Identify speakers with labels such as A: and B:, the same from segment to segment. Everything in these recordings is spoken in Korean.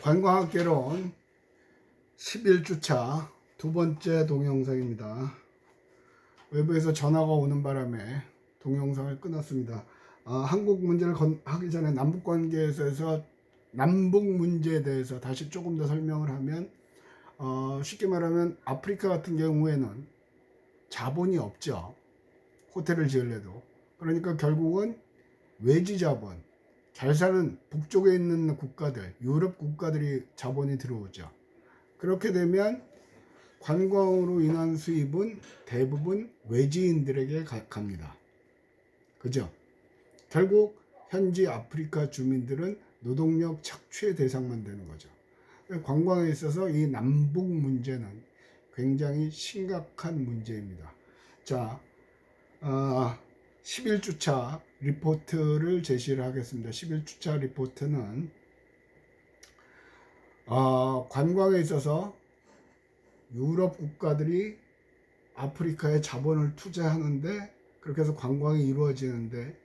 A: 관광학개론 11주차 두 번째 동영상입니다. 외부에서 전화가 오는 바람에 동영상을 끊었습니다. 한국 문제를 하기 전에 남북 관계에 있어서 남북 문제에 대해서 다시 조금 더 설명을 하면, 쉽게 말하면 아프리카 같은 경우에는 자본이 없죠. 호텔을 지으려도. 그러니까 결국은 외지 자본, 잘 사는 북쪽에 있는 국가들, 유럽 국가들이 자본이 들어오죠. 그렇게 되면 관광으로 인한 수입은 대부분 외지인들에게 갑니다. 그죠? 결국 현지 아프리카 주민들은 노동력 착취의 대상만 되는 거죠. 관광에 있어서 이 남북 문제는 굉장히 심각한 문제입니다. 자, 11주차 리포트를 제시를 하겠습니다. 11주차 리포트는 관광에 있어서 유럽 국가들이 아프리카에 자본을 투자하는데, 그렇게 해서 관광이 이루어지는데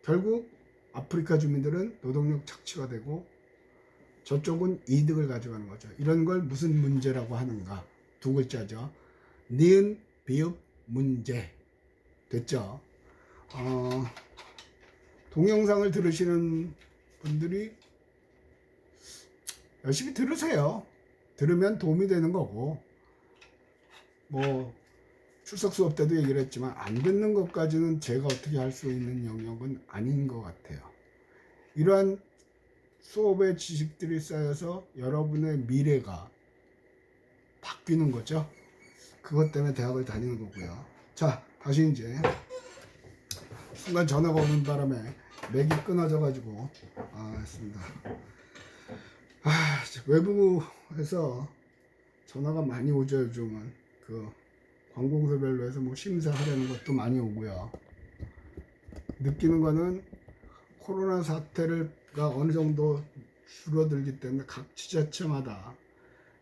A: 결국 아프리카 주민들은 노동력 착취가 되고 저쪽은 이득을 가져가는 거죠. 이런 걸 무슨 문제라고 하는가? 두 글자죠. 니은 비읍 문제. 됐죠? 동영상을 들으시는 분들이 열심히 들으세요. 들으면 도움이 되는 거고, 뭐 출석 수업 때도 얘기를 했지만 안 듣는 것까지는 제가 어떻게 할 수 있는 영역은 아닌 것 같아요. 이러한 수업의 지식들이 쌓여서 여러분의 미래가 바뀌는 거죠. 그것 때문에 대학을 다니는 거고요. 자, 다시 이제 순간 전화가 오는 바람에 맥이 끊어져 가지고 했습니다. 외부에서 전화가 많이 오죠. 요즘은 그 관공서별로 해서 뭐 심사하려는 것도 많이 오고요. 느끼는 거는 코로나 사태가 어느 정도 줄어들기 때문에 각 지자체마다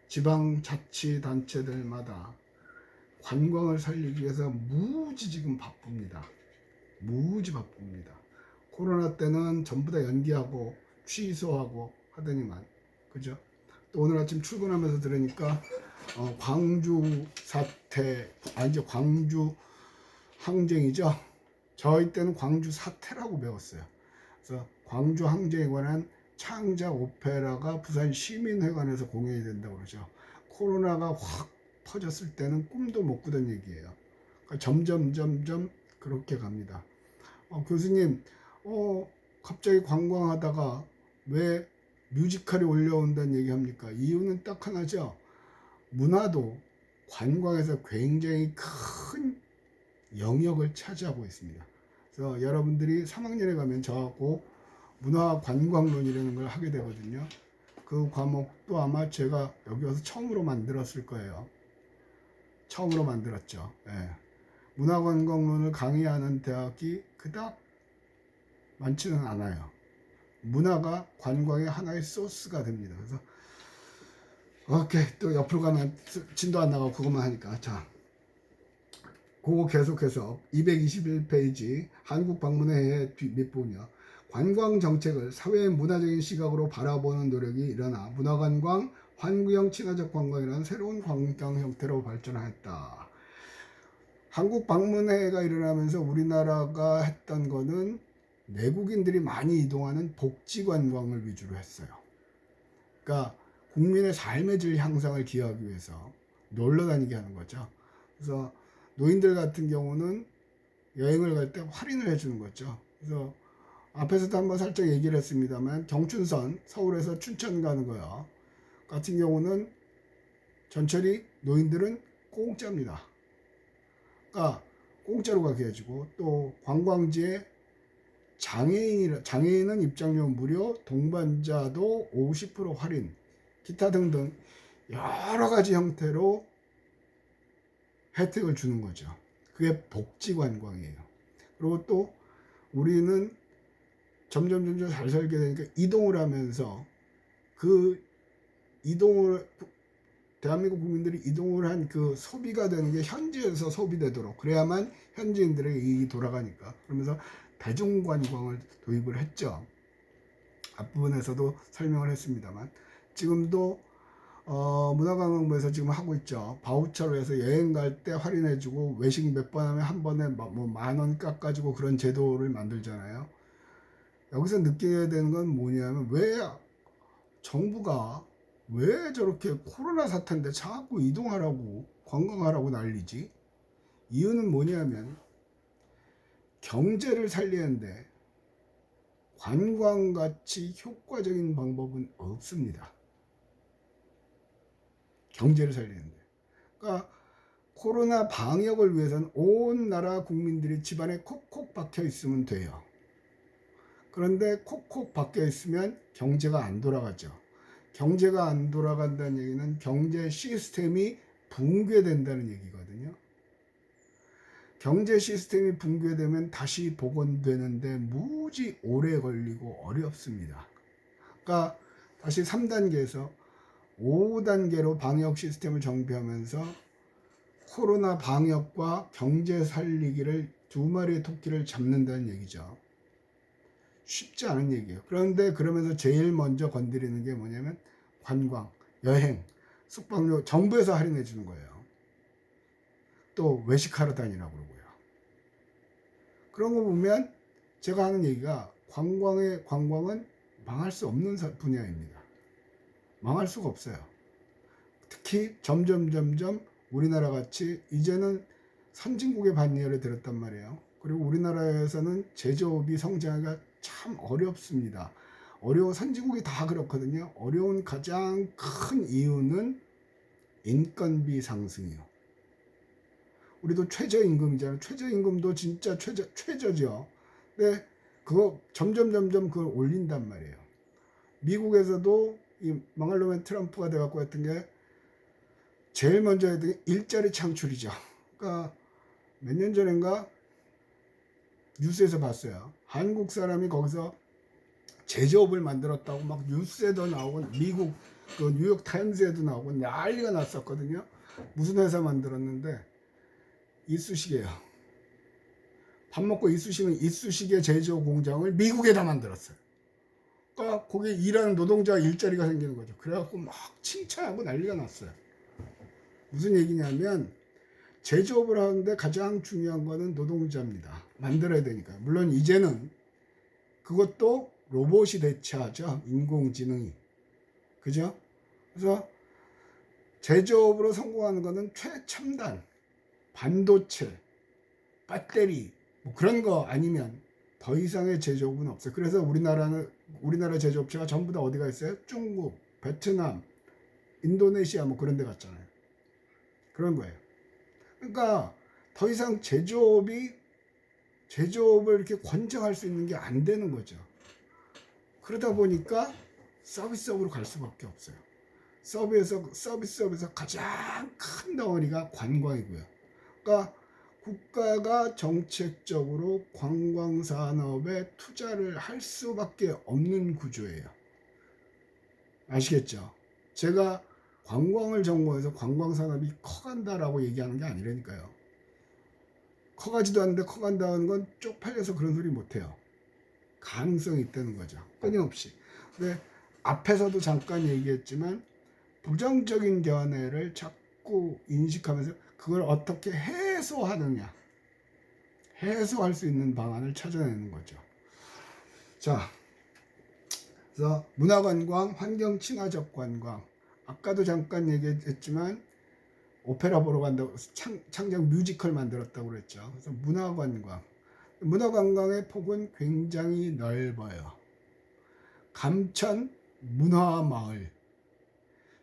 A: 지방자치단체들마다 관광을 살리기 위해서 무지 지금 바쁩니다. 무지 바쁩니다. 코로나 때는 전부 다 연기하고 취소하고 하더니만, 그죠? 또 오늘 아침 출근하면서 들으니까 광주 사태, 이제 광주 항쟁이죠. 저희 때는 광주 사태라고 배웠어요. 그래서 광주 항쟁에 관한 창작 오페라가 부산 시민회관에서 공연이 된다고 그러죠. 코로나가 확 퍼졌을 때는 꿈도 못 꾸던 얘기예요. 그러니까 점점 그렇게 갑니다. 교수님, 갑자기 관광하다가 왜 뮤지컬이 올려온다는 얘기합니까? 이유는 딱 하나죠. 문화도 관광에서 굉장히 큰 영역을 차지하고 있습니다. 그래서 여러분들이 3학년에 가면 저하고 문화관광론이라는 걸 하게 되거든요. 그 과목도 아마 제가 여기 와서 처음으로 만들었을 거예요. 처음으로 만들었죠. 예. 문화관광론을 강의하는 대학이 그닥 많지는 않아요. 문화가 관광의 하나의 소스가 됩니다. 그래서 오케이, 또 옆으로 가면 진도 안 나가고 그것만 하니까. 자, 그거 계속해서 221페이지 한국 방문회의 밑부분이요. 관광 정책을 사회의 문화적인 시각으로 바라보는 노력이 일어나 문화관광, 환경 친화적 관광이라는 새로운 관광 형태로 발전하였다. 한국 방문회가 일어나면서 우리나라가 했던 거는 내국인들이 많이 이동하는 복지 관광을 위주로 했어요. 그러니까 국민의 삶의 질 향상을 기하기 위해서 놀러 다니게 하는 거죠. 그래서 노인들 같은 경우는 여행을 갈 때 할인을 해주는 거죠. 그래서 앞에서도 한번 살짝 얘기를 했습니다만, 경춘선 서울에서 춘천 가는 거요 같은 경우는 전철이 노인들은 공짜입니다. 그러니까 공짜로 가게 해주고, 또 관광지에 장애인은 입장료 무료, 동반자도 50% 할인, 기타 등등 여러 가지 형태로 혜택을 주는 거죠. 그게 복지 관광이에요. 그리고 또 우리는 점점 잘 살게 되니까 이동을 하면서 그 이동을, 대한민국 국민들이 이동을 한 그 소비가 되는 게 현지에서 소비되도록, 그래야만 현지인들에게 이익이 돌아가니까, 그러면서 대중관광을 도입을 했죠. 앞부분에서도 설명을 했습니다만 지금도 문화관광부에서 지금 하고 있죠. 바우처로 해서 여행 갈 때 할인해주고 외식 몇 번 하면 한 번에 뭐 10,000원 깎아주고 그런 제도를 만들잖아요. 여기서 느껴야 되는 건 뭐냐면 왜 정부가 왜 저렇게 코로나 사태인데 자꾸 이동하라고 관광하라고 난리지? 이유는 뭐냐면 경제를 살리는데 관광같이 효과적인 방법은 없습니다. 경제를 살리는데. 그러니까 코로나 방역을 위해서는 온 나라 국민들이 집안에 콕콕 박혀 있으면 돼요. 그런데 콕콕 박혀 있으면 경제가 안 돌아가죠. 경제가 안 돌아간다는 얘기는 경제 시스템이 붕괴된다는 얘기거든요. 경제 시스템이 붕괴되면 다시 복원되는데 무지 오래 걸리고 어렵습니다. 그러니까 다시 3단계에서 5단계로 방역 시스템을 정비하면서 코로나 방역과 경제 살리기를 두 마리의 토끼를 잡는다는 얘기죠. 쉽지 않은 얘기예요. 그런데 그러면서 제일 먼저 건드리는 게 뭐냐면 관광, 여행, 숙박료 정부에서 할인해 주는 거예요. 또 외식하러 다니라고 그러고요. 그런 거 보면 제가 하는 얘기가 관광은 망할 수 없는 분야입니다. 망할 수가 없어요. 특히 점점 우리나라 같이 이제는 선진국의 반열에 들었단 말이에요. 그리고 우리나라에서는 제조업이 성장하기가 참 어렵습니다. 선진국이 다 그렇거든요. 어려운 가장 큰 이유는 인건비 상승이요. 우리도 최저임금이잖아요. 최저임금도 진짜 최저죠. 근데 그거 점점 그걸 올린단 말이에요. 미국에서도 이 망할 놈의 트럼프가 돼갖고 했던 게 제일 먼저 했던 게 일자리 창출이죠. 그러니까 몇 년 전인가 뉴스에서 봤어요. 한국 사람이 거기서 제조업을 만들었다고 막 뉴스에도 나오고 미국 그 뉴욕 타임즈에도 나오고 난리가 났었거든요. 무슨 회사 만들었는데 이쑤시개요. 밥 먹고 이쑤시개는 이쑤시개 제조 공장을 미국에다 만들었어요. 그러니까 거기 일하는 노동자 일자리가 생기는 거죠. 그래갖고 막 칭찬하고 난리가 났어요. 무슨 얘기냐면 제조업을 하는데 가장 중요한 거는 노동자입니다. 만들어야 되니까. 물론 이제는 그것도 로봇이 대체하죠. 인공지능이. 그죠? 그래서 제조업으로 성공하는 거는 최첨단 반도체, 배터리 뭐 그런 거 아니면 더 이상의 제조업은 없어요. 그래서 우리나라 제조업체가 전부 다 어디가 있어요? 중국, 베트남, 인도네시아 뭐 그런 데 갔잖아요. 그런 거예요. 그러니까 더 이상 제조업을 이렇게 권장할 수 있는 게 안 되는 거죠. 그러다 보니까 서비스업으로 갈 수밖에 없어요. 서비스업에서 가장 큰 덩어리가 관광이고요. 그러니까 국가가 정책적으로 관광산업에 투자를 할 수밖에 없는 구조예요. 아시겠죠? 제가 관광을 전공해서 관광산업이 커간다라고 얘기하는 게 아니라니까요. 커가지도 않는데 커간다는 건 쪽팔려서 그런 소리 못해요. 가능성이 있다는 거죠. 끊임없이. 근데 앞에서도 잠깐 얘기했지만 부정적인 견해를 자꾸 인식하면서 그걸 어떻게 해소하느냐. 해소할 수 있는 방안을 찾아내는 거죠. 자, 그래서 문화관광, 환경친화적 관광. 아까도 잠깐 얘기했지만 오페라 보러 간다고 창작 뮤지컬 만들었다고 그랬죠. 그래서 문화관광의 폭은 굉장히 넓어요. 감천 문화마을,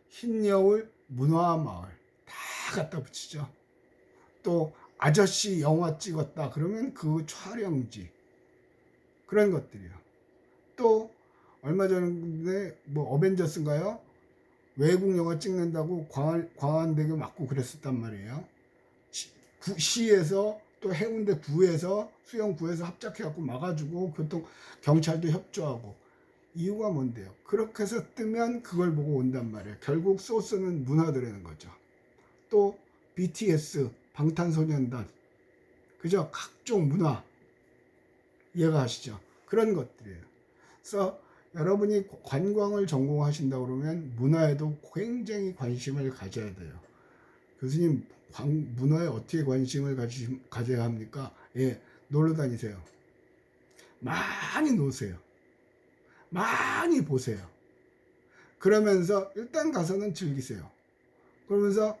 A: 흰여울 문화마을 다 갖다 붙이죠. 또 아저씨 영화 찍었다 그러면 그 촬영지 그런 것들이요. 또 얼마 전에 뭐 어벤져스인가요? 외국 영화 찍는다고 광안대교 막고 그랬었단 말이에요. 시에서 또 해운대 구에서 수영구에서 합작해갖고 막아주고 경찰도 협조하고. 이유가 뭔데요? 그렇게 해서 뜨면 그걸 보고 온단 말이에요. 결국 소스는 문화들이라는 거죠. 또 BTS 방탄소년단 그죠? 각종 문화 이해가 가시죠? 그런 것들이에요. 그래서 여러분이 관광을 전공하신다 그러면 문화에도 굉장히 관심을 가져야 돼요. 교수님, 문화에 어떻게 관심을 가져야 합니까? 예, 놀러 다니세요. 많이 노세요. 많이 보세요. 그러면서 일단 가서는 즐기세요. 그러면서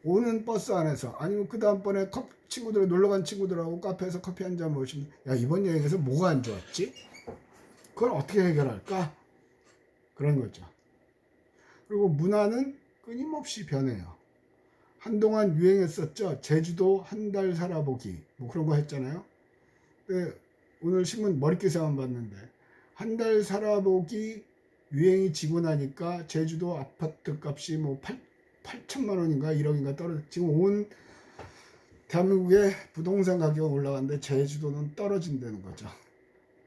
A: 오는 버스 안에서 아니면 그 다음번에 친구들 놀러간 친구들하고 카페에서 커피 한 잔 마시면, 야, 이번 여행에서 뭐가 안 좋았지? 그걸 어떻게 해결할까? 그런 거죠. 그리고 문화는 끊임없이 변해요. 한동안 유행했었죠. 제주도 한 달 살아보기 뭐 그런 거 했잖아요. 근데 오늘 신문 머릿기사만 봤는데 한 달 살아보기 유행이 지고 나니까 제주도 아파트 값이 뭐 8천만 원인가 1억인가 떨어져. 지금 온 대한민국의 부동산 가격이 올라갔는데 제주도는 떨어진다는 거죠.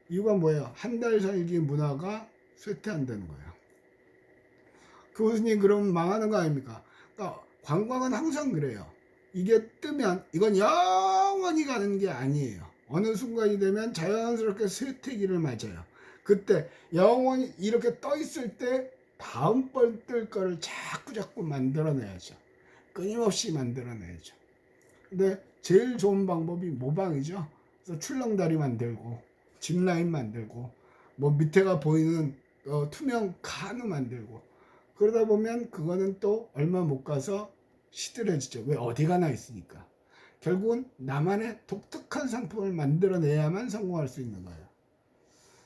A: 이유가 뭐예요? 한 달 살기 문화가 쇠퇴한다는 거예요. 교수님, 그럼 망하는 거 아닙니까? 그러니까 관광은 항상 그래요. 이게 뜨면 이건 영원히 가는 게 아니에요. 어느 순간이 되면 자연스럽게 쇠퇴기를 맞아요. 그때 영원히 이렇게 떠 있을 때 다음번 뜰 거를 자꾸 만들어내야죠. 끊임없이 만들어내야죠. 근데 제일 좋은 방법이 모방이죠. 그래서 출렁다리 만들고 짚라인 만들고 뭐 밑에가 보이는 투명 카누 만들고 그러다 보면 그거는 또 얼마 못 가서 시들해지죠. 왜? 어디 가나 있으니까. 결국은 나만의 독특한 상품을 만들어내야만 성공할 수 있는 거예요.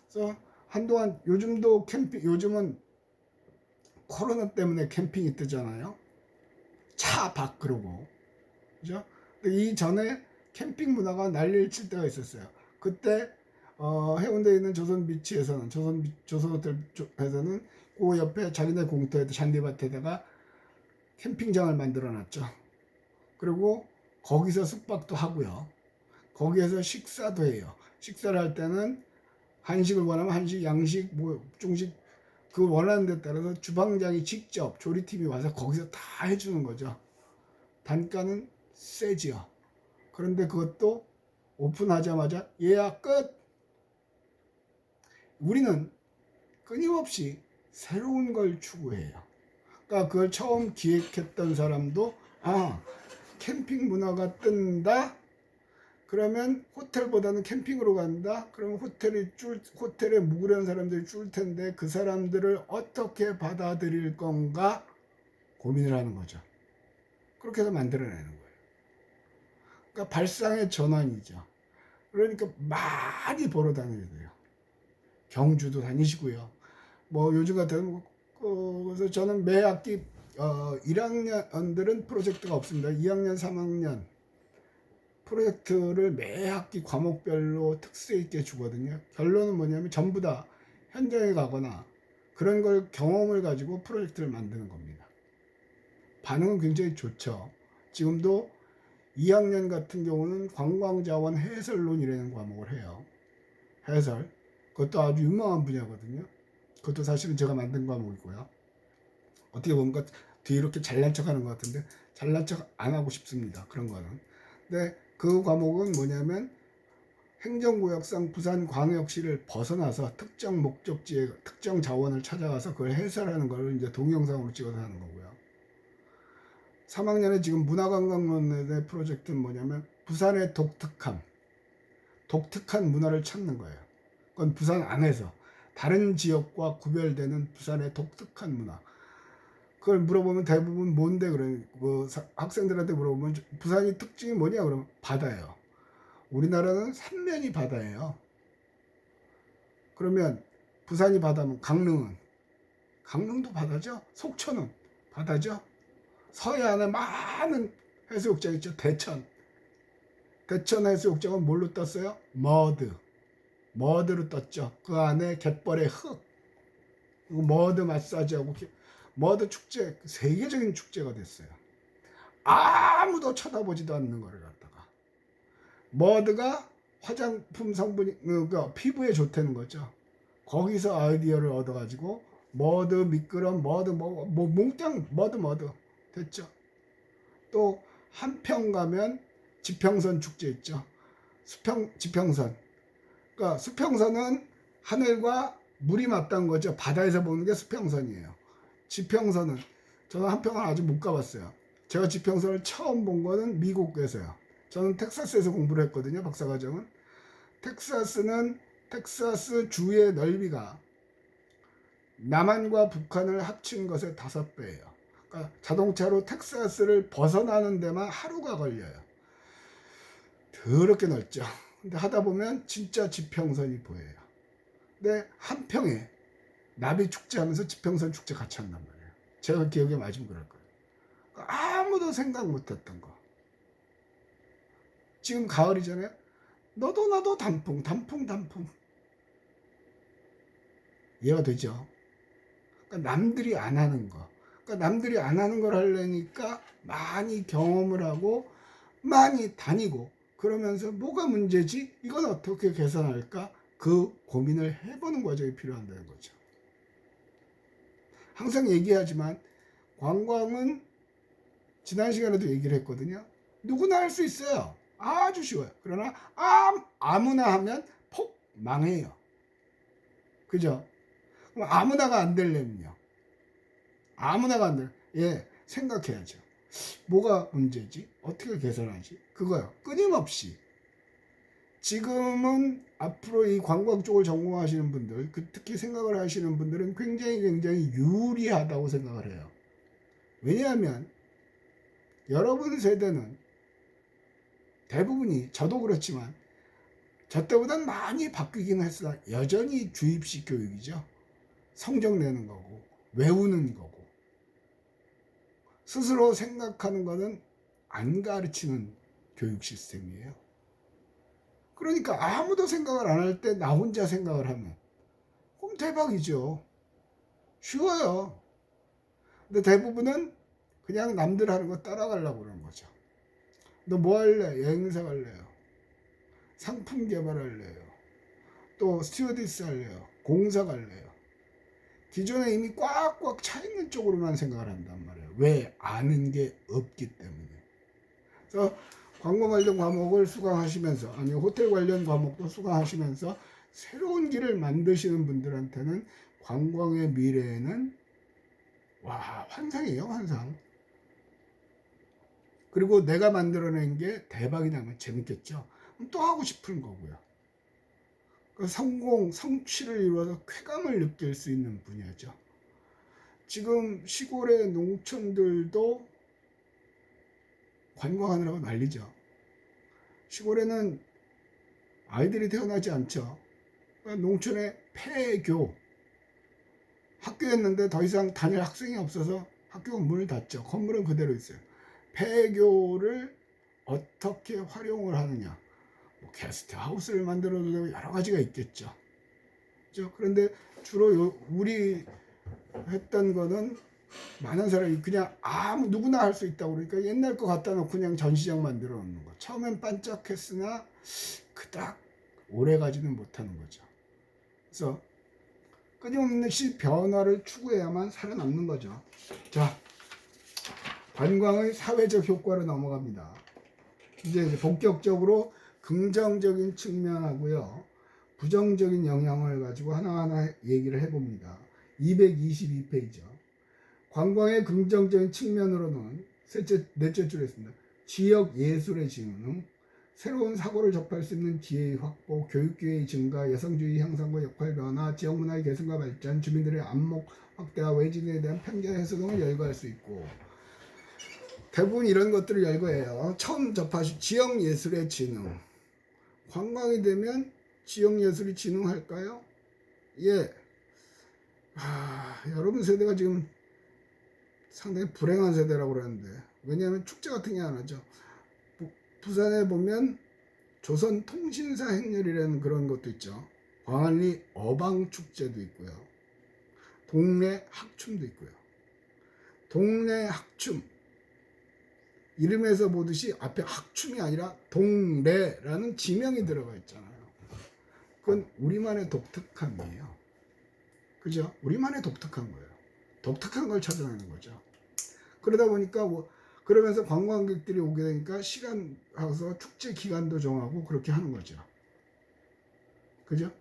A: 그래서 한동안 요즘도 요즘은 코로나 때문에 캠핑이 뜨잖아요. 차 밖으로고. 그죠? 이전에 캠핑 문화가 난리를 칠 때가 있었어요. 그때 해운대에 있는 조선비치에서는 조선호텔에서는 그 옆에 자기네 공터에 잔디밭에다가 캠핑장을 만들어 놨죠. 그리고 거기서 숙박도 하고요. 거기에서 식사도 해요. 식사를 할 때는 한식을 원하면 한식, 양식, 뭐 중식 그 원하는 데 따라서 주방장이 직접 조리팀이 와서 거기서 다 해주는 거죠. 단가는 세지요. 그런데 그것도 오픈하자마자 예약 끝. 우리는 끊임없이 새로운 걸 추구해요. 그러니까 그걸 처음 기획했던 사람도 캠핑 문화가 뜬다. 그러면 호텔보다는 캠핑으로 간다. 그러면 호텔에 묵으려는 사람들이 줄 텐데 그 사람들을 어떻게 받아들일 건가 고민을 하는 거죠. 그렇게 해서 만들어내는 거예요. 그러니까 발상의 전환이죠. 그러니까 많이 보러 다녀야 돼요. 경주도 다니시고요. 뭐 요즘 같은 그래서 저는 매 학기 1학년들은 프로젝트가 없습니다. 2학년, 3학년 프로젝트를 매 학기 과목별로 특색 있게 주거든요. 결론은 뭐냐면 전부 다 현장에 가거나 그런 걸 경험을 가지고 프로젝트를 만드는 겁니다. 반응은 굉장히 좋죠. 지금도 2학년 같은 경우는 관광자원 해설론이라는 과목을 해요. 해설. 그것도 아주 유명한 분야거든요. 그것도 사실은 제가 만든 과목이고요. 어떻게 보면 뒤에 이렇게 잘난 척 하는 것 같은데 잘난 척 안 하고 싶습니다. 그런 거는. 근데 그 과목은 뭐냐면 행정구역상 부산광역시를 벗어나서 특정 목적지에 특정 자원을 찾아가서 그걸 해설하는 걸 이제 동영상으로 찍어서 하는 거고요. 3학년에 지금 문화관광론의 프로젝트는 뭐냐면 부산의 독특한 문화를 찾는 거예요. 그건 부산 안에서 다른 지역과 구별되는 부산의 독특한 문화. 그걸 물어보면 대부분 뭔데 그래. 학생들한테 물어보면 부산이 특징이 뭐냐 그러면 바다예요. 우리나라는 삼면이 바다예요. 그러면 부산이 바다면 강릉도 바다죠. 속초는 바다죠. 서해안에 많은 해수욕장 있죠. 대천 해수욕장은 뭘로 떴어요? 머드로 떴죠. 그 안에 갯벌의 흙, 그리고 머드 마사지하고 머드 축제, 세계적인 축제가 됐어요. 아무도 쳐다보지도 않는 거를 갖다가 머드가 화장품 성분이 그러니까 피부에 좋다는 거죠. 거기서 아이디어를 얻어가지고 머드 미끄럼 머드 몽땅 머드 됐죠. 또 한평 가면 지평선 축제 있죠. 지평선. 그러니까 수평선은 하늘과 물이 맞다는 거죠. 바다에서 보는 게 수평선이에요. 지평선은 저는 한평은 아직 못 가봤어요. 제가 지평선을 처음 본 거는 미국에서요. 저는 텍사스에서 공부를 했거든요. 박사과정은. 텍사스는 텍사스 주의 넓이가 남한과 북한을 합친 것의 5배예요. 그러니까 자동차로 텍사스를 벗어나는 데만 하루가 걸려요. 더럽게 넓죠. 근데 하다 보면 진짜 지평선이 보여요. 근데 한평에 나비 축제하면서 지평선 축제 같이 한단 말이에요. 제가 기억에 맞으면 그럴 거예요. 그러니까 아무도 생각 못했던 거. 지금 가을이잖아요. 너도 나도 단풍. 이해가 되죠? 그러니까 남들이 안 하는 거. 그러니까 남들이 안 하는 걸 하려니까 많이 경험을 하고 많이 다니고 그러면서 뭐가 문제지? 이건 어떻게 개선할까? 그 고민을 해보는 과정이 필요한다는 거죠. 항상 얘기하지만 관광은 지난 시간에도 얘기를 했거든요. 누구나 할 수 있어요. 아주 쉬워요. 그러나 아무나 하면 폭 망해요. 그죠? 그럼 아무나가 안 되려면요. 아무나가 안 돼. 예, 생각해야죠. 뭐가 문제지? 어떻게 개선하지? 그거요. 끊임없이. 지금은 앞으로 이 관광 쪽을 전공하시는 분들, 특히 생각을 하시는 분들은 굉장히 유리하다고 생각을 해요. 왜냐하면 여러분 세대는 대부분이 저도 그렇지만 저 때보단 많이 바뀌긴 했으나 여전히 주입식 교육이죠. 성적 내는 거고 외우는 거고 스스로 생각하는 거는 안 가르치는 교육 시스템이에요. 그러니까 아무도 생각을 안 할 때 나 혼자 생각을 하면 그럼 대박이죠. 쉬워요. 근데 대부분은 그냥 남들 하는 거 따라가려고 그러는 거죠. 너 뭐 할래? 여행사 갈래요? 상품 개발할래요? 또 스튜어디스 할래요? 공사 갈래요? 기존에 이미 꽉꽉 차 있는 쪽으로만 생각을 한단 말이에요. 왜? 아는 게 없기 때문에. 그래서 관광 관련 과목을 수강하시면서 아니 호텔 관련 과목도 수강하시면서 새로운 길을 만드시는 분들한테는 관광의 미래에는 와 환상이에요. 환상. 그리고 내가 만들어낸 게 대박이 나면 재밌겠죠. 그럼 또 하고 싶은 거고요. 그 성공, 성취를 이루어서 쾌감을 느낄 수 있는 분야죠. 지금 시골의 농촌들도 관광하느라고 난리죠. 시골에는 아이들이 태어나지 않죠. 그러니까 농촌에 폐교, 학교였는데 더 이상 다닐 학생이 없어서 학교가 문을 닫죠. 건물은 그대로 있어요. 폐교를 어떻게 활용을 하느냐. 뭐 게스트 하우스를 만들어도 되고 여러 가지가 있겠죠. 그런데 주로 우리 했던 거는 많은 사람이 그냥 누구나 할 수 있다고 그러니까 옛날 거 갖다 놓고 그냥 전시장 만들어 놓는 거. 처음엔 반짝했으나 그닥 오래 가지는 못하는 거죠. 그래서 끊임없이 변화를 추구해야만 살아남는 거죠. 자, 관광의 사회적 효과로 넘어갑니다. 이제 본격적으로 긍정적인 측면하고요, 부정적인 영향을 가지고 하나하나 얘기를 해봅니다. 222페이지죠. 관광의 긍정적인 측면으로는 넷째 줄에 있습니다. 지역 예술의 진흥, 새로운 사고를 접할 수 있는 기회의 확보, 교육기회의 증가, 여성주의 향상과 역할 변화, 지역 문화의 개선과 발전, 주민들의 안목 확대와 외진에 대한 편견 해소 등을 열거할 수 있고, 대부분 이런 것들을 열거해요. 처음 접하신 지역 예술의 진흥. 관광이 되면 지역 예술이 진흥할까요? 예. 여러분 세대가 지금 상당히 불행한 세대라고 그러는데, 왜냐하면 축제 같은 게 안 하죠. 부산에 보면 조선통신사 행렬이라는 그런 것도 있죠. 광안리 어방축제도 있고요. 동네 학춤도 있고요. 동네 학춤. 이름에서 보듯이 앞에 학춤이 아니라 동래라는 지명이 들어가 있잖아요. 그건 우리만의 독특함이에요. 그죠? 우리만의 독특한 거예요. 독특한 걸 찾아내는 거죠. 그러다 보니까 그러면서 관광객들이 오게 되니까 시간 가서 축제 기간도 정하고 그렇게 하는 거죠. 그죠?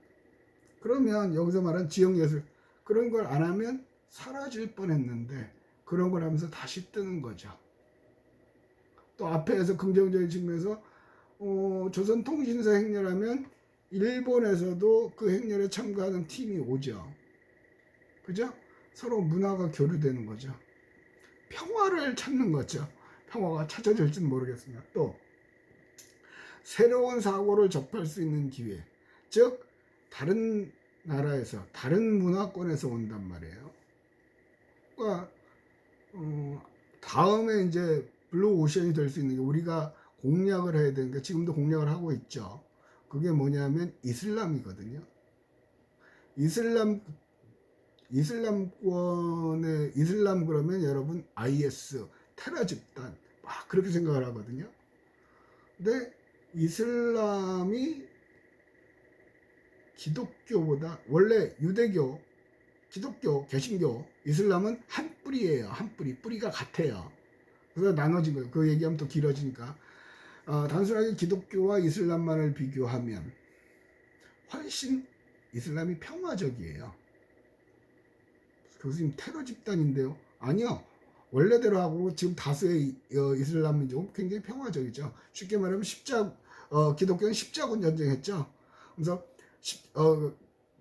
A: 그러면 여기서 말한 지역예술 그런 걸 안 하면 사라질 뻔했는데 그런 걸 하면서 다시 뜨는 거죠. 또 앞에서 긍정적인 측면에서 조선통신사 행렬하면 일본에서도 그 행렬에 참가하는 팀이 오죠. 그죠? 서로 문화가 교류되는 거죠. 평화를 찾는 거죠. 평화가 찾아질지는 모르겠으나 또 새로운 사고를 접할 수 있는 기회, 즉 다른 나라에서 다른 문화권에서 온단 말이에요. 그러니까 다음에 이제 블루 오션이 될 수 있는 게 우리가 공략을 해야 되는 게 지금도 공략을 하고 있죠. 그게 뭐냐면 이슬람이거든요. 이슬람권의 이슬람 그러면 여러분 IS 테러 집단 막 그렇게 생각을 하거든요. 근데 이슬람이 기독교보다 원래 유대교, 기독교, 개신교, 이슬람은 한 뿌리예요. 한 뿌리. 뿌리가 같아요. 그래서 나눠진 거예요. 그 얘기하면 또 길어지니까. 단순하게 기독교와 이슬람만을 비교하면 훨씬 이슬람이 평화적이에요. 교수님 테러 집단인데요? 아니요. 원래대로 하고 지금 다수의 이슬람 민족은 굉장히 평화적이죠. 쉽게 말하면 기독교는 십자군 전쟁했죠. 그래서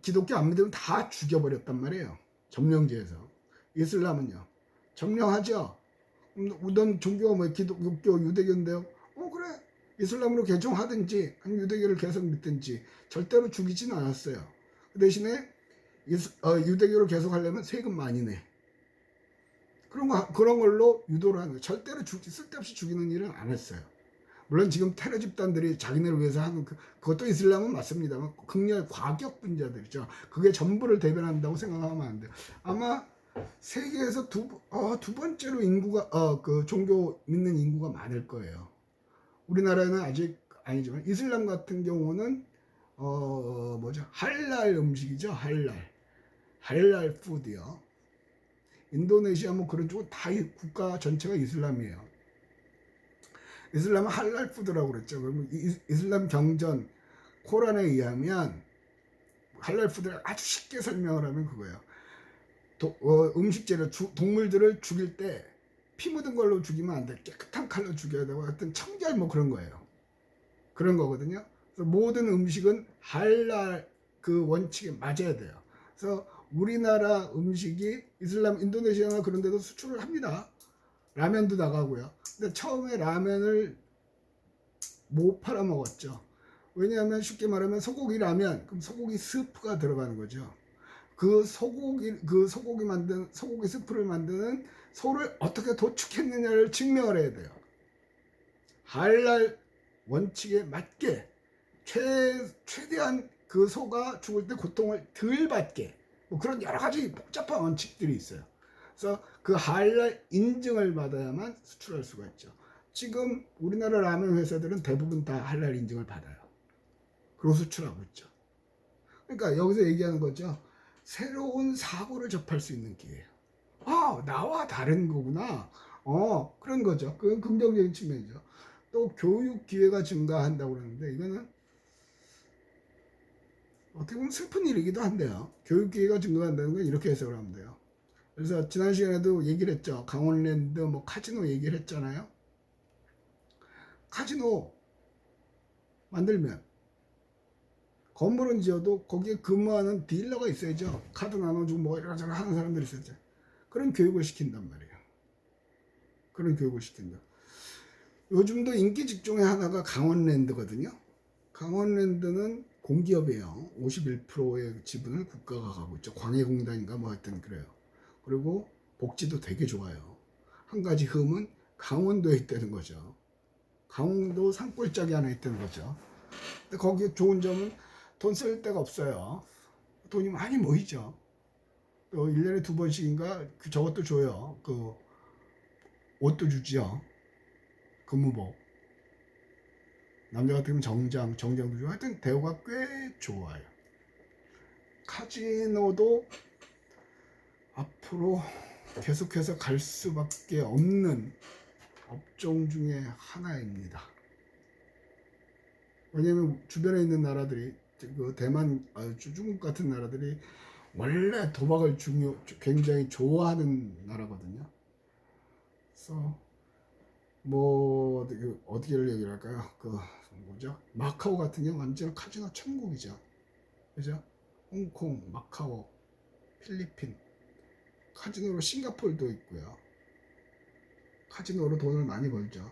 A: 기독교 안 믿으면 다 죽여버렸단 말이에요. 점령지에서. 이슬람은요. 점령하죠. 넌 종교가 뭐 기독교, 유대교인데요. 그래. 이슬람으로 개종하든지 아니면 유대교를 계속 믿든지 절대로 죽이지는 않았어요. 그 대신에 유대교를 계속 하려면 세금 많이 내. 그런 걸로 유도를 하는 거예요. 절대로 쓸데없이 죽이는 일은 안 했어요. 물론 지금 테러 집단들이 자기네를 위해서 하는 그것도 이슬람은 맞습니다만 극렬 과격분자들이죠. 그게 전부를 대변한다고 생각하면 안 돼요. 아마 세계에서 두 번째로 인구가 그 종교 믿는 인구가 많을 거예요. 우리나라에는 아직 아니지만 이슬람 같은 경우는 할랄 음식이죠. 할랄 푸드요. 인도네시아 뭐 그런 쪽은 다 국가 전체가 이슬람이에요. 이슬람은 할랄 푸드라고 그랬죠. 그러면 이슬람 경전 코란에 의하면 할랄 푸드를 아주 쉽게 설명을 하면 그거예요. 음식 재료 동물들을 죽일 때 피 묻은 걸로 죽이면 안 돼. 깨끗한 칼로 죽여야 되고 하여튼 청결 뭐 그런 거예요. 그런 거거든요. 그래서 모든 음식은 할랄 그 원칙에 맞아야 돼요. 그래서 우리나라 음식이 이슬람 인도네시아나 그런 데도 수출을 합니다. 라면도 나가고요. 근데 처음에 라면을 못 팔아 먹었죠. 왜냐하면 쉽게 말하면 소고기 라면, 그럼 소고기 스프가 들어가는 거죠. 그 소고기 스프를 만드는 소를 어떻게 도축했느냐를 증명을 해야 돼요. 할랄 원칙에 맞게 최대한 그 소가 죽을 때 고통을 덜 받게 뭐 그런 여러 가지 복잡한 원칙들이 있어요. 그래서 그 할랄 인증을 받아야만 수출할 수가 있죠. 지금 우리나라 라면 회사들은 대부분 다 할랄 인증을 받아요. 그리고 수출하고 있죠. 그러니까 여기서 얘기하는 거죠. 새로운 사고를 접할 수 있는 기회예요. 나와 다른 거구나. 그런 거죠. 그건 긍정적인 측면이죠. 또 교육 기회가 증가한다고 그러는데 이거는 어떻게 보면 슬픈 일이기도 한데요. 교육 기회가 증가한다는 건 이렇게 해석을 하면 돼요. 그래서 지난 시간에도 얘기를 했죠. 강원랜드 뭐 카지노 얘기를 했잖아요. 카지노 만들면 건물은 지어도 거기에 근무하는 딜러가 있어야죠. 카드 나눠주고 뭐 이러저러 하는 사람들이 있어야죠. 그런 교육을 시킨단 말이에요. 그런 교육을 시킨다. 요즘도 인기 직종의 하나가 강원랜드거든요. 강원랜드는 공기업이에요. 51%의 지분을 국가가 가고 있죠. 광해공단인가 뭐 하여튼 그래요. 그리고 복지도 되게 좋아요. 한 가지 흠은 강원도에 있다는 거죠. 강원도 산골짜기 하나 있다는 거죠. 근데 거기에 좋은 점은 돈 쓸 데가 없어요. 돈이 많이 모이죠. 또 1년에 2번씩인가 저것도 줘요. 그 옷도 주지요. 근무복. 남자 같으면 정장도 좋아. 하여튼 대우가 꽤 좋아요. 카지노도 앞으로 계속해서 갈 수밖에 없는 업종 중에 하나입니다. 왜냐면 주변에 있는 나라들이 그 대만, 중국 같은 나라들이 원래 도박을 굉장히 좋아하는 나라거든요. 그래서 뭐 어디를 얘기를 할까요? 그 뭐죠? 마카오 같은 경우 완전 카지노 천국이죠. 그죠? 홍콩, 마카오, 필리핀, 카지노로 싱가포르도 있고요. 카지노로 돈을 많이 벌죠.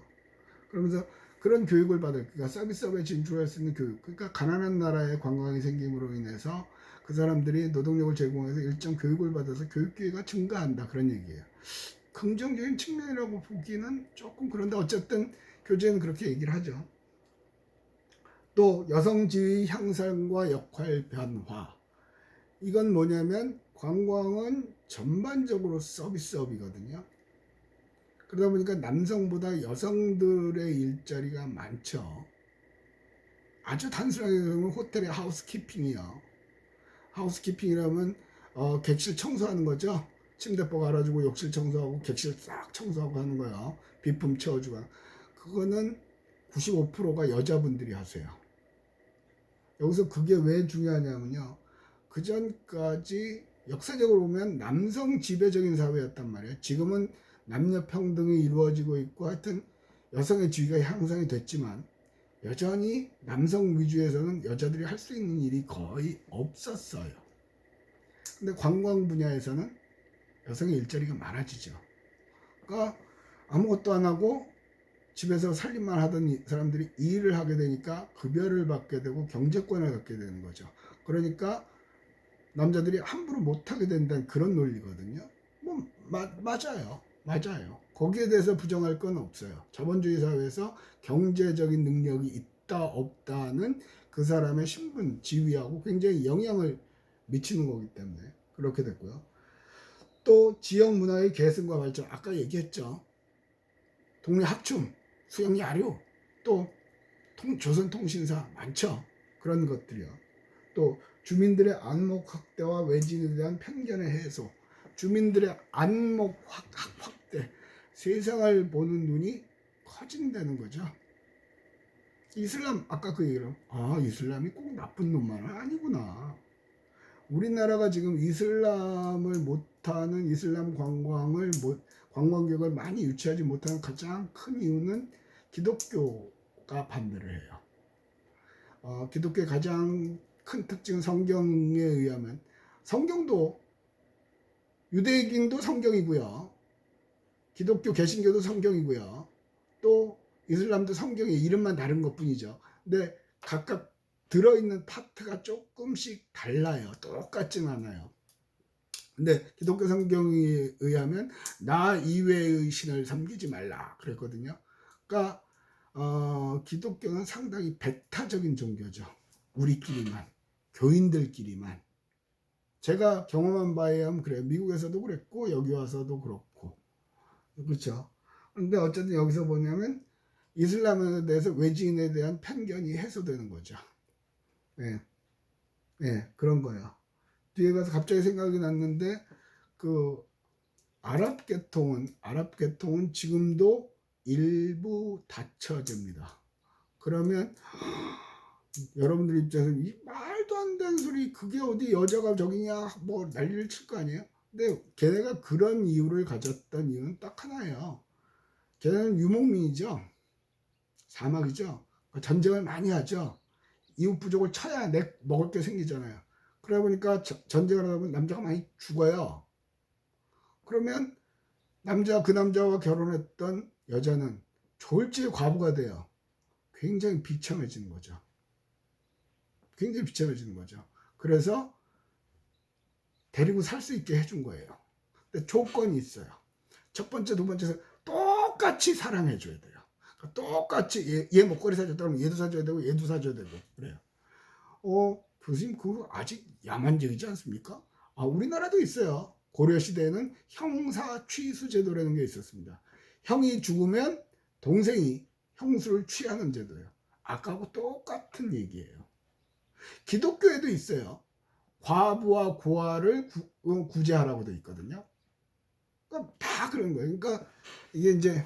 A: 그러면서 그런 교육을 그러니까 서비스업에 진출할 수 있는 교육, 그러니까 가난한 나라에 관광이 생김으로 인해서 그 사람들이 노동력을 제공해서 일정 교육을 받아서 교육 기회가 증가한다, 그런 얘기예요. 긍정적인 측면이라고 보기는 조금 그런데 어쨌든 교재는 그렇게 얘기를 하죠. 또 여성 지위 향상과 역할 변화, 이건 뭐냐면 관광은 전반적으로 서비스업이거든요. 그러다 보니까 남성보다 여성들의 일자리가 많죠. 아주 단순하게 보면 호텔의 하우스키핑이요. 하우스키핑이라면 객실 청소하는 거죠. 침대복 알아주고 욕실 청소하고 객실 싹 청소하고 하는 거예요. 비품 채워주고. 그거는 95%가 여자분들이 하세요. 여기서 그게 왜 중요하냐면요. 그 전까지 역사적으로 보면 남성 지배적인 사회였단 말이에요. 지금은 남녀 평등이 이루어지고 있고 하여튼 여성의 지위가 향상이 됐지만 여전히 남성 위주에서는 여자들이 할 수 있는 일이 거의 없었어요. 근데 관광 분야에서는 여성의 일자리가 많아지죠. 그러니까 아무것도 안 하고 집에서 살림만 하던 사람들이 일을 하게 되니까 급여를 받게 되고 경제권을 갖게 되는 거죠. 그러니까 남자들이 함부로 못하게 된다는 그런 논리거든요. 뭐 맞아요. 거기에 대해서 부정할 건 없어요. 자본주의 사회에서 경제적인 능력이 있다 없다는 그 사람의 신분, 지위하고 굉장히 영향을 미치는 거기 때문에 그렇게 됐고요. 또 지역 문화의 계승과 발전, 아까 얘기했죠. 동네 합춤, 수영 야류, 또 조선통신사 많죠. 그런 것들이요. 또 주민들의 안목 확대와 외진에 대한 편견의 해소, 주민들의 안목 확대, 세상을 보는 눈이 커진다는 거죠. 이슬람, 아까 그 얘기를, 이슬람이 꼭 나쁜 놈만은 아니구나. 우리나라가 지금 이슬람을 못하는, 이슬람 관광객을 많이 유치하지 못하는 가장 큰 이유는 기독교가 반대를 해요. 기독교의 가장 큰 특징은 성경에 의하면, 성경도 유대인도 성경이고요, 기독교 개신교도 성경이고요, 또 이슬람도 성경의 이름만 다른 것 뿐이죠. 근데 각각 들어있는 파트가 조금씩 달라요. 똑같진 않아요. 근데 기독교 성경에 의하면 나 이외의 신을 섬기지 말라 그랬거든요. 그러니까 기독교는 상당히 배타적인 종교죠. 우리끼리만, 교인들끼리만. 제가 경험한 바에 의하면 그래요. 미국에서도 그랬고 여기 와서도 그렇고. 그렇죠. 근데 어쨌든 여기서 보냐면 이슬람에 대해서 외지인에 대한 편견이 해소되는 거죠. 네, 그런 거예요. 뒤에 가서 갑자기 생각이 났는데 그 아랍 계통은 지금도 일부 닫혀집니다. 그러면 여러분들 입장에서 이 말도 안 되는 소리, 그게 어디 여자가 저기냐 뭐 난리를 칠 거 아니에요. 근데 걔네가 그런 이유를 가졌던 이유는 딱 하나예요. 걔네는 유목민이죠. 사막이죠. 전쟁을 많이 하죠. 이웃 부족을 쳐야 먹을 게 생기잖아요. 그러다 보니까 전쟁을 하다 보면 남자가 많이 죽어요. 그러면 그 남자와 결혼했던 여자는 졸지에 과부가 돼요. 굉장히 비참해지는 거죠. 그래서 데리고 살 수 있게 해준 거예요. 근데 조건이 있어요. 첫 번째, 두 번째, 똑같이 사랑해줘야 돼요. 똑같이 얘 목걸이 사줬다 그러면 얘도 사줘야 되고 얘도 사줘야 되고 그래요. 교수님 그거 아직 야만적이지 않습니까? 우리나라도 있어요. 고려시대에는 형사 취수 제도라는 게 있었습니다. 형이 죽으면 동생이 형수를 취하는 제도예요. 아까하고 똑같은 얘기예요. 기독교에도 있어요. 과부와 고아를 구제하라고 되어 있거든요. 그러니까 다 그런 거예요. 그러니까 이게 이제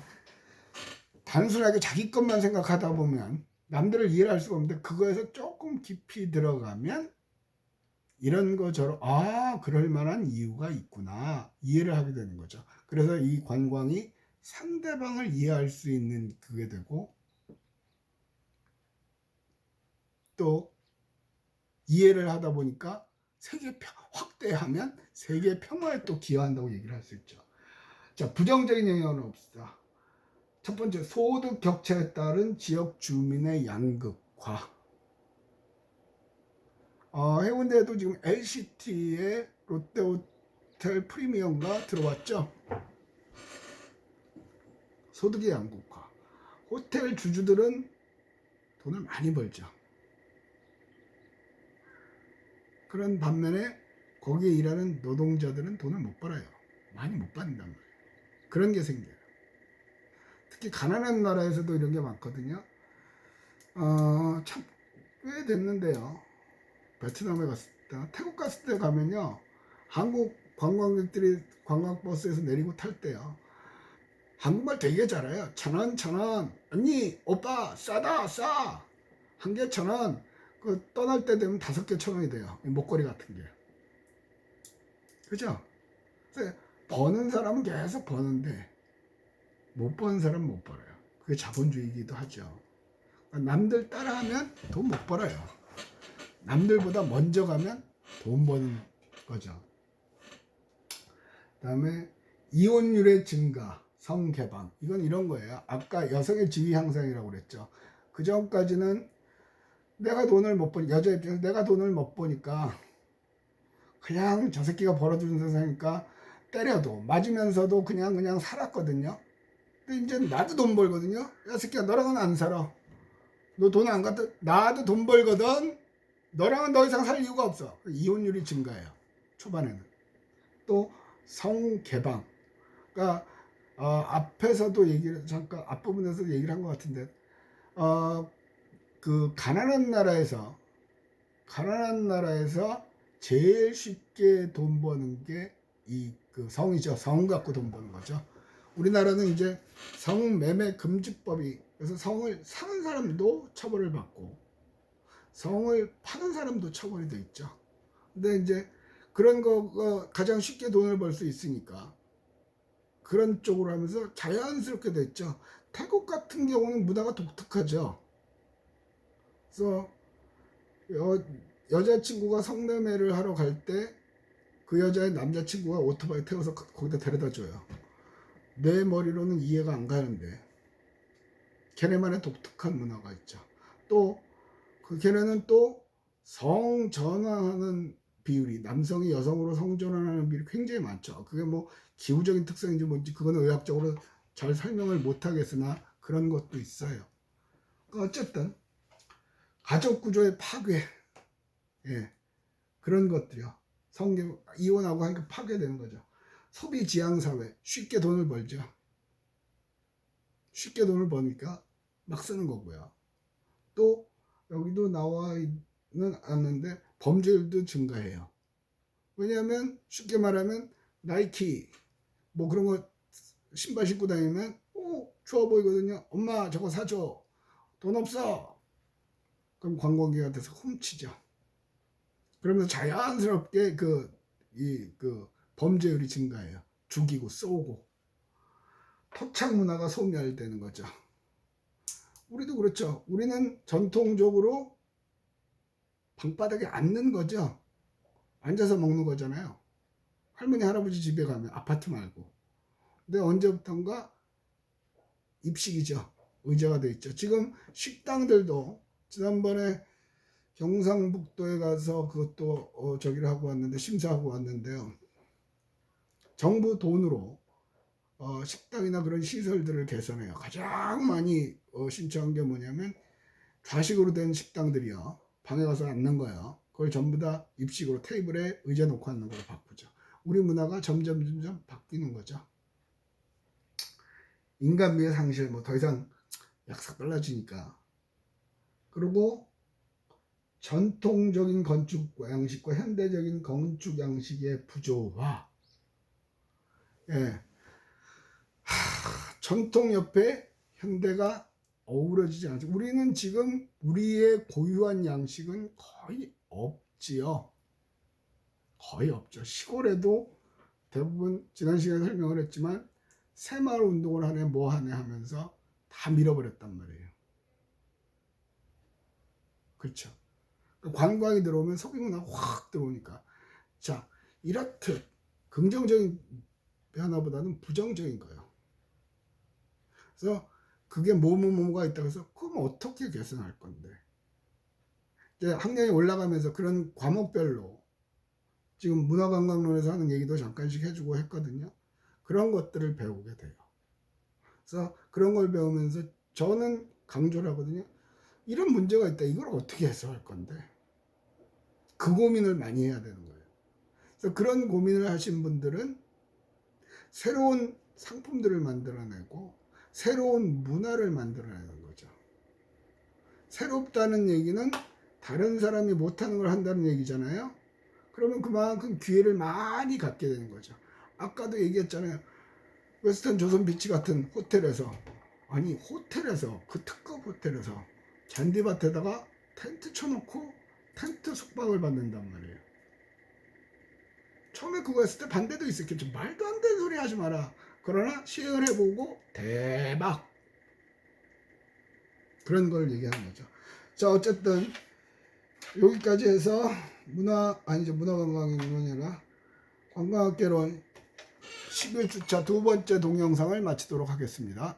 A: 단순하게 자기 것만 생각하다 보면 남들을 이해를 할 수가 없는데 그거에서 조금 깊이 들어가면 이런 거 저런 그럴 만한 이유가 있구나 이해를 하게 되는 거죠. 그래서 이 관광이 상대방을 이해할 수 있는 그게 되고 또 이해를 하다 보니까 확대하면 세계 평화에 또 기여한다고 얘기를 할 수 있죠. 자, 부정적인 영향은 없다. 첫 번째, 소득 격차에 따른 지역 주민의 양극화. 해운대에도 지금 LCT에 롯데호텔 프리미엄가 들어왔죠. 소득의 양극화. 호텔 주주들은 돈을 많이 벌죠. 그런 반면에 거기에 일하는 노동자들은 돈을 못 벌어요. 많이 못 받는단 말이에요. 그런 게 생겨요. 특히 가난한 나라에서도 이런 게 많거든요. 참 꽤 됐는데요. 베트남에 갔을 때, 태국 갔을 때 가면요. 한국 관광객들이 관광버스에서 내리고 탈 때요. 한국말 되게 잘해요. 1,000원, 1,000원. 언니, 오빠, 싸다, 싸. 한 개 1,000원. 그 떠날 때 되면 5개 1,000원이 돼요. 목걸이 같은 게. 그죠? 그래서 버는 사람은 계속 버는데 못 버는 사람은 못 벌어요. 그게 자본주의이기도 하죠. 남들 따라하면 돈 못 벌어요. 남들보다 먼저 가면 돈 버는 거죠. 그 다음에 이혼율의 증가, 성개방. 이건 이런 거예요. 아까 여성의 지위 향상이라고 그랬죠. 그 전까지는 내가 돈을 못 버니, 여자 입장에서 내가 돈을 못 버니까 그냥 저 새끼가 벌어주는 세상이니까 때려도 맞으면서도 그냥 살았거든요. 근데 이제 나도 돈 벌거든요. 야 새끼야 너랑은 안 살아. 너 돈 안 갖다 나도 돈 벌거든. 너랑은 더 이상 살 이유가 없어. 이혼율이 증가해요. 초반에는. 또 성개방. 그러니까 앞에서도 얘기를 잠깐 앞부분에서 얘기를 한 것 같은데 그 가난한 나라에서 제일 쉽게 돈 버는 게 이 그 성이죠. 성 갖고 돈 버는 거죠. 우리나라는 이제 성매매 금지법이 그래서 성을 사는 사람도 처벌을 받고 성을 파는 사람도 처벌이 돼 있죠. 근데 이제 그런 거가 가장 쉽게 돈을 벌 수 있으니까 그런 쪽으로 하면서 자연스럽게 됐죠. 태국 같은 경우는 문화가 독특하죠. 그래서 여자친구가 성매매를 하러 갈 때 그 여자의 남자친구가 오토바이 태워서 거기다 데려다 줘요. 내 머리로는 이해가 안 가는데 걔네만의 독특한 문화가 있죠. 또 그 걔네는 또 성전환하는 비율이 남성이 여성으로 성전환하는 비율이 굉장히 많죠. 그게 뭐 기후적인 특성인지 뭔지 그거는 의학적으로 잘 설명을 못 하겠으나 그런 것도 있어요. 어쨌든 가족 구조의 파괴, 예, 그런 것들이요. 이혼하고 하니까 파괴되는 거죠. 소비 지향 사회, 쉽게 돈을 벌죠. 쉽게 돈을 버니까 막 쓰는 거고요. 또 여기도 나와 있는 않는데 범죄율도 증가해요. 왜냐하면 쉽게 말하면 나이키 뭐 그런 거 신발 신고 다니면 좋아 보이거든요. 엄마 저거 사줘. 돈 없어. 그럼 관광객가 돼서 훔치죠. 그러면서 자연스럽게 그 범죄율이 증가해요. 죽이고 쏘고 토착 문화가 소멸되는 거죠. 우리도 그렇죠. 우리는 전통적으로 방바닥에 앉는 거죠. 앉아서 먹는 거잖아요. 할머니 할아버지 집에 가면 아파트 말고. 근데 언제부턴가 입식이죠. 의자가 돼 있죠. 지금 식당들도 지난번에 경상북도에 가서 그것도 저기를 하고 왔는데 심사하고 왔는데요. 정부 돈으로 식당이나 그런 시설들을 개선해요. 가장 많이 신청한 게 뭐냐면 좌식으로 된 식당들이요. 방에 가서 앉는 거예요. 그걸 전부 다 입식으로 테이블에 의자 놓고 앉는 걸로 바꾸죠. 우리 문화가 점점 바뀌는 거죠. 인간미의 상실 뭐 더 이상 약삭 빨라지니까. 그리고 전통적인 건축 양식과 현대적인 건축 양식의 부조화. 예. 전통 옆에 현대가 어우러지지 않죠. 우리는 지금 우리의 고유한 양식은 거의 없지요. 거의 없죠. 시골에도 대부분 지난 시간에 설명을 했지만 새마을 운동을 하네 뭐 하네 하면서 다 밀어버렸단 말이에요. 그렇죠. 관광이 들어오면 소비문화가 확 들어오니까. 자, 이렇듯 긍정적인 변화보다는 부정적인 거예요. 그래서 그게 뭐뭐뭐가 있다고 해서 그럼 어떻게 개선할 건데. 이제 학년이 올라가면서 그런 과목별로 지금 문화관광론에서 하는 얘기도 잠깐씩 해주고 했거든요. 그런 것들을 배우게 돼요. 그래서 그런 걸 배우면서 저는 강조를 하거든요. 이런 문제가 있다. 이걸 어떻게 해소할 건데. 그 고민을 많이 해야 되는 거예요. 그래서 그런 고민을 하신 분들은 새로운 상품들을 만들어내고 새로운 문화를 만들어내는 거죠. 새롭다는 얘기는 다른 사람이 못하는 걸 한다는 얘기잖아요. 그러면 그만큼 기회를 많이 갖게 되는 거죠. 아까도 얘기했잖아요. 웨스턴 조선 비치 같은 호텔에서, 아니 호텔에서, 그 특급 호텔에서 잔디밭에다가 텐트 쳐놓고 텐트 숙박을 받는단 말이에요. 처음에 그거 했을 때 반대도 있었겠죠. 말도 안 되는 소리 하지 마라. 그러나 시행을 해보고 대박, 그런 걸 얘기하는 거죠. 자, 어쨌든 여기까지 해서 문화관광이 아니라 관광학개론 11주차 두 번째 동영상을 마치도록 하겠습니다.